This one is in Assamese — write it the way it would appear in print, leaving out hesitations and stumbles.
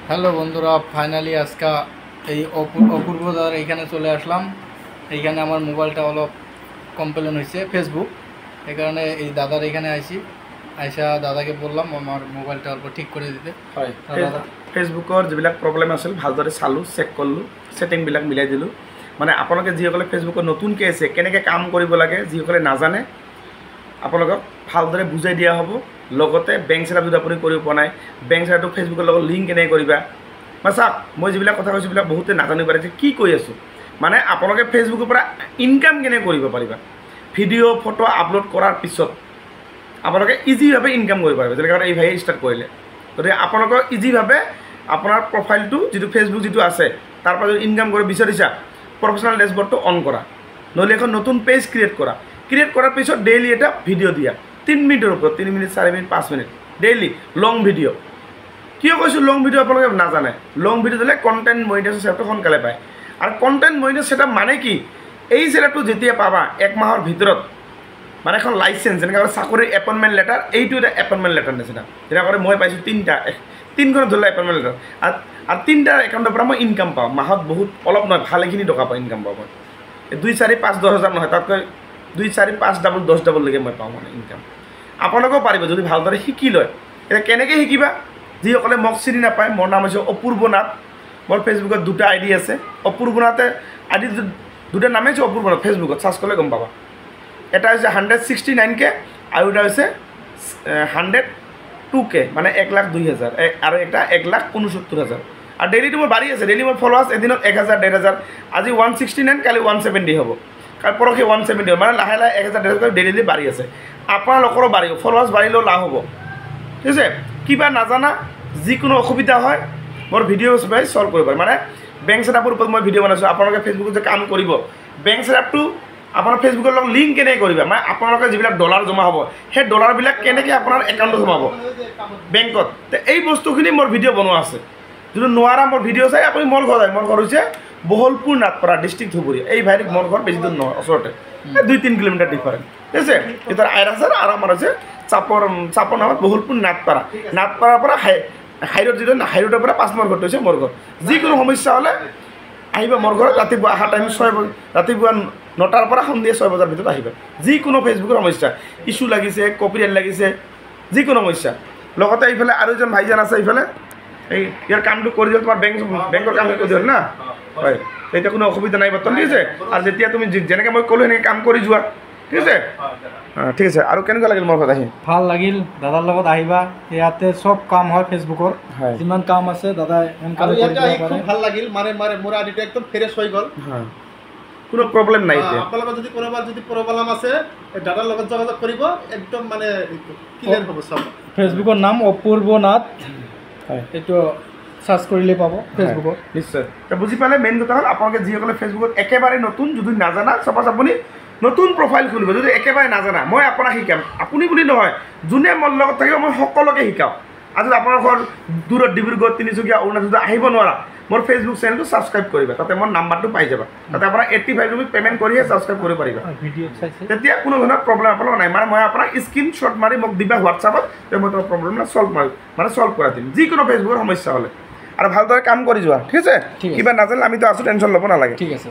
হ্যালো বন্ধুরা, ফাইনালি আজকে এই অপূর্ব দাদার এইখানে চলে আসলাম। এইখানে আমার মোবাইলটা অলপ কমপ্লেন হয়েছে ফেসবুক, এই কারণে এই দাদার এইখানে আইসা দাদাকে বললাম আমার মোবাইলটা অল্প ঠিক করে দিতে। হয় ফেসবুকৰ যিবিলাক প্ৰব্লেম আছিল ভালদৰে চালোঁ, চেক কৰিলোঁ, ছেটিংবিলাক মিলাই দিলোঁ। মানে আপোনালোকে যিসকলে ফেচবুকত নতুনকৈ আছে কেনেকৈ কাম কৰিব লাগে, যিসকলে নাজানে আপোনালোকক ভালদৰে বুজাই দিয়া হ'ব। লগতে বেংক ছেটআপ যদি আপুনি কৰিব পৰা নাই, বেংক ছেটআপটো ফেচবুকৰ লগত লিংক কেনেকৈ কৰিবা। মানে চাওক, মই যিবিলাক কথা কৈছোঁ সেইবিলাক বহুতে নাজানিব পাৰে যে কি কৈ আছোঁ। মানে আপোনালোকে ফেচবুকৰ পৰা ইনকাম কেনেকৈ কৰিব পাৰিবা। ভিডিঅ' ফটো আপলোড কৰাৰ পিছত আপোনালোকে ইজিভাৱে ইনকাম কৰিব পাৰিব। যেনেকৈ এই ভাইয়ে ষ্টাৰ্ট কৰিলে, গতিকে আপোনালোকৰ ইজিভাৱে আপোনাৰ প্ৰফাইলটো যিটো ফেচবুক যিটো আছে তাৰ পৰা যদি ইনকাম কৰিব বিচাৰিছা, প্ৰফেশ্যনেল ডেছবৰ্ডটো অন কৰা, নহ'লে এখন নতুন পেজ ক্ৰিয়েট কৰাৰ পিছত ডেইলি এটা ভিডিঅ' দিয়া 3 মিনিটৰ ওপৰত, 3 minute 4 minute 5 minute daily long video'. কিয় কৈছোঁ লং ভিডিঅ' আপোনালোকে নাজানে? লং ভিডিঅ' দিলে কণ্টেণ্ট মনিটাইজেশ্যন ছেটআপটো সোনকালে পায়। আৰু কণ্টেণ্ট মনিটাইজেশ্যন ছেটআপ মানে কি? এই ছেটআপটো যেতিয়া পাবা 1 মাহৰ ভিতৰত, মানে এখন লাইচেঞ্চ, যেনেকৈ চাকৰিৰ এপইণ্টমেণ্ট লেটাৰ, এইটো এটা এপইণ্টমেণ্ট লেটাৰ নিচিনা। যেনেকৈ মই পাইছোঁ 3খনত ধৰিলে এপইণ্টমেণ্ট লেটাৰ, আৰু 3টা একাউণ্টৰ পৰা মই ইনকাম পাওঁ মাহত। বহুত অলপ নহয়, ভালেখিনি টকা পাওঁ, ইনকাম পাওঁ মই। 2, 4, 5, 10 হাজাৰ নহয়, তাতকৈ 2, 4, 5 ডাবল 10 ডাবললৈকে মই পাওঁ মানে ইনকাম। আপোনালোকেও পাৰিব যদি ভালদৰে শিকি লয়। এতিয়া কেনেকৈ শিকিবা? যিসকলে মোক চিনি নাপায়, মোৰ নাম হৈছে অপূৰ্ব নাথ। মোৰ ফেচবুকত 2টা আইডি আছে। অপূৰ্ব নাথে আইডি 2টা নামেই হৈছে অপূৰ্ব নাথ। ফেচবুকত চাৰ্চ কৰিলে গম পাবা। এটা হৈছে 169K আৰু এটা হৈছে 102K, মানে 1,02,000, আৰু এটা 1,69,000। আৰু ডেইলিটো মোৰ বাঢ়ি আছে। ডেইলি মোৰ ফলোৱাৰ্ছ এদিনত 1,000, 1,500। আজি 169, কালি 170 হ'ব, কালি পৰহি 170 হ'ব। মানে লাহে লাহে 1,000, 1,500 ডেইলি বাঢ়ি আছে। আপোনালোকৰো বাঢ়িব, ফলোৱাৰ্ছ বাঢ়িলেও লাভ হ'ব। ঠিক আছে? কিবা নাজানা, যিকোনো অসুবিধা হয় মোৰ ভিডিঅ' চাই ছল্ভ কৰিব পাৰে। মানে বেংক ছেটআপৰ ওপৰত মই ভিডিঅ' বনাইছোঁ। আপোনালোকে ফেচবুকত যে কাম কৰিব, বেংক ছেটআপটো আপোনাৰ ফেচবুকৰ লগত লিংক কেনেকৈ কৰিবা, মানে আপোনালোকে যিবিলাক ডলাৰ জমা হ'ব, সেই ডলাৰবিলাক কেনেকৈ আপোনাৰ একাউণ্টত সোমাব বেংকত, এই বস্তুখিনি মোৰ ভিডিঅ' বনোৱা আছে। যদি নোৱাৰা মোৰ ভিডিঅ' চাই আপুনি মোৰ ঘৰ যায়। মোৰ ঘৰ হৈছে বহলপুৰ নাথপাৰা, ডিষ্ট্ৰিক্ট ধুবুৰী। এই ভাইটিক মোৰ ঘৰ বেছি দূৰ নহয়, ওচৰতে 2-3 কিলোমিটাৰ ডিফাৰেণ্ট। ঠিক আছে? এতিয়া আইৰাছাৰ আৰু আমাৰ হৈছে চাপৰ নামত বহলপুৰ নাথপাৰা। নাথপাৰাৰ পৰা হাইৰোড, যিটো হাইৰোডৰ পৰা 5 নম্বৰ ঘৰটো হৈছে মোৰ ঘৰ। যিকোনো সমস্যা হ'লে আহিবা মোৰ ঘৰত। ৰাতিপুৱা অহা টাইম 6 বজা, ৰাতিপুৱা 9টাৰ পৰা সন্ধিয়া 6 বজাৰ ভিতৰত আহিবা। যিকোনো ফেচবুকৰ সমস্যা, ইছ্যু লাগিছে, কপিৰাইট লাগিছে, যিকোনো সমস্যা। লগতে এইফালে আৰু এজন ভাইজান আছে, এইফালে এই ইয়াৰ কামটো কৰি দিয়ক, তোমাৰ বেংকৰ কামটো কৰি দিয়ক না। হয়, এতিয়া কোনো অসুবিধা নাই বৰ্তমান। ঠিক আছে? আৰু যেতিয়া তুমি যেনেকৈ মই ক'লোঁ সেনেকৈ কাম কৰি যোৱা। ঠিক আছে? ঠিক আছে। আৰু কেনেকুৱা লাগিল মোৰ ঘৰত আহি? ভাল লাগিল। দাদাৰ লগত আহিবা, ইয়াতে চব কাম হয় ফেচবুকৰ। যিমান কাম আছে দাদা সোনকালে কৰি দিব পাৰে। খুব ভাল লাগিল। মানে মোৰ আইডিটো একদম ফ্ৰেছ হৈ গ'ল। কোনো প্ৰব্লেম নাই। এতিয়া আপোনালোকৰ যদি কোনোবা প্ৰব্লেম আছে, দাদাৰ লগত যোগাযোগ কৰিব, একদম মানে ক্লিয়াৰ হ'ব চব। ফেচবুকৰ নাম অপূৰ্ব নাথ, এইটো চাৰ্চ কৰিলে পাব ফেচবুকত। নিশ্চয়। বুজি পালে? মেইন কথা হ'ল আপোনালোকে যিসকলে ফেচবুকত একেবাৰে নতুন, যদি নাজানা, চাপ'জ আপুনি নতুন প্ৰফাইল খুলিব, যদি একেবাৰে নাজানা, মই আপোনাক শিকাম। আপুনি বুলি নহয়, যোনে মোৰ লগত থাকিব মই সকলোকে শিকাওঁ। আজি আপোনাৰ ঘৰ দূৰত, ডিব্ৰুগড়, তিনিচুকীয়া, অৰুণাচল আহিব নোৱাৰা, মোৰ ফেচবুক চেনেলটো ছাবস্ক্ৰাইব কৰিবা। তাতে মোৰ নাম্বাৰটো পাই যাবা। তাতে আপোনাৰ 85 ৰুপিজ পে'মেণ্ট কৰিহে ছাবস্ক্ৰাইব কৰিব পাৰিবা। তেতিয়া কোনো ধৰণৰ প্ৰব্লেম আপোনালোকৰ নাই। মানে মই আপোনাক স্ক্ৰীনশ্বট মাৰি মোক দিবা হোৱাটছআপত, মই তোমাৰ প্ৰব্লেমবিলাক ছল্ভ কৰাই দিম, যিকোনো ফেচবুকৰ সমস্যা হ'লে। আৰু ভালদৰে কাম কৰি যোৱা। ঠিক আছে? কিবা নাজানিলে আমিতো আছোঁ, টেনশ্যন ল'ব নালাগে। ঠিক আছে।